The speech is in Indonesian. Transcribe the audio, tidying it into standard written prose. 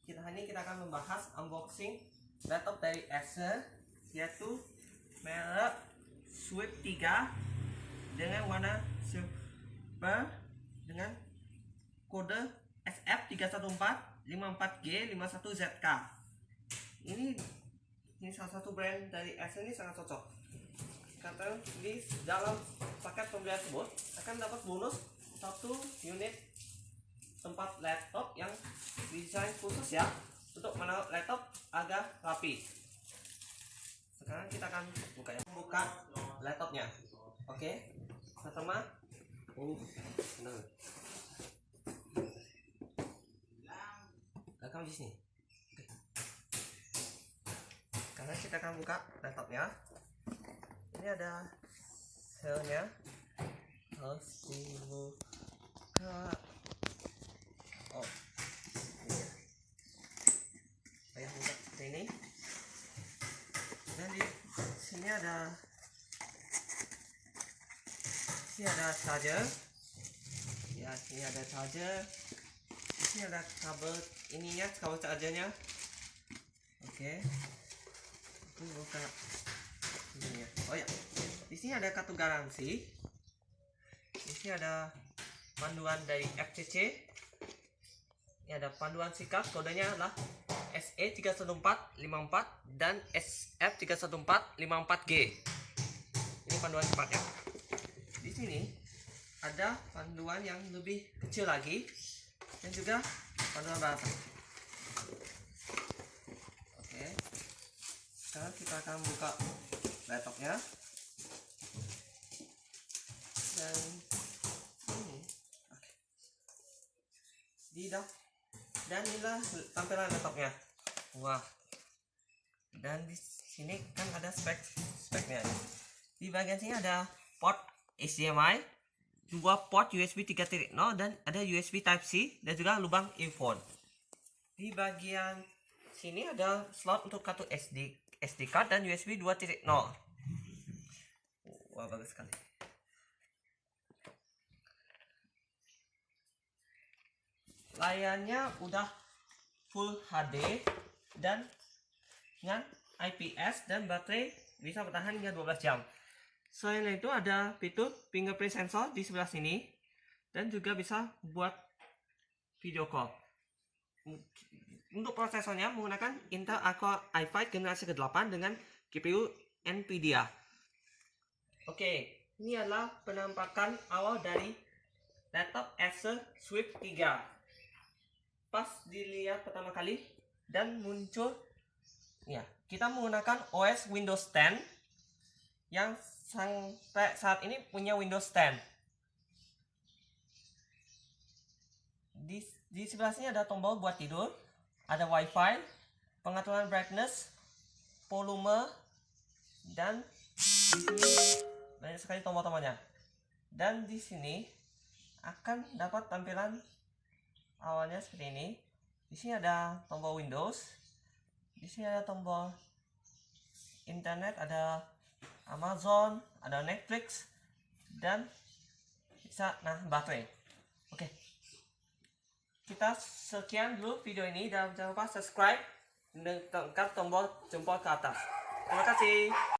Hari ini kita akan membahas unboxing laptop dari Acer, yaitu merek Swift 3 dengan warna silver dengan kode SF31454G51ZK. Ini salah satu brand dari Acer, ini sangat cocok karena di dalam paket pembelian tersebut akan dapat bonus 1 unit tempat laptop yang didesain khusus ya untuk menaruh laptop agar rapi. Sekarang kita akan membuka laptopnya. Oke, pertama rekam di sini. Karena kita akan buka laptopnya, ini ada selnya, harus dibuka. Oh, ini saya buka seperti ini. Dan di sini ada charger. Ya, sini ada charger. Di sini ada kabel ininya, kabel chargernya. Oke. Ini buka ini ya. Oh ya. Di sini ada kartu garansi. Di sini ada panduan dari FCC. Ini ada panduan sikap, kodenya adalah SE31454 dan SF31454G. Ini panduan sifatnya. Di sini ada panduan yang lebih kecil lagi dan juga panduan bahasa. Oke. Sekarang kita akan buka laptopnya. Dan ini dan inilah tampilan laptopnya. Wah, dan di sini kan ada speknya. Di bagian sini ada port HDMI, 2 port USB 3.0 dan ada USB Type-C dan juga lubang earphone. Di bagian sini ada slot untuk kartu SD card dan USB 2.0. Wah, bagus sekali. Layarnya udah full HD dan dengan IPS dan baterai bisa bertahan hingga 12 jam. Selain itu ada fitur fingerprint sensor di sebelah sini dan juga bisa buat video call. Untuk prosesornya menggunakan Intel Core i5 generasi ke-8 dengan GPU Nvidia. Oke, ini adalah penampakan awal dari laptop Acer Swift 3. Pas dilihat pertama kali dan muncul ya, kita menggunakan OS Windows 10 yang sampai saat ini punya Windows 10. Di sebelah sini ada tombol buat tidur, ada WiFi, pengaturan brightness, volume, dan di sini banyak sekali tombol-tombolnya. Dan di sini akan dapat tampilan awalnya seperti ini. Di sini ada tombol Windows, di sini ada tombol internet, ada Amazon, ada Netflix, dan bisa baterai. Oke, kita sekian dulu video ini dan jangan lupa subscribe dan tekan tombol jempol ke atas. Terima kasih.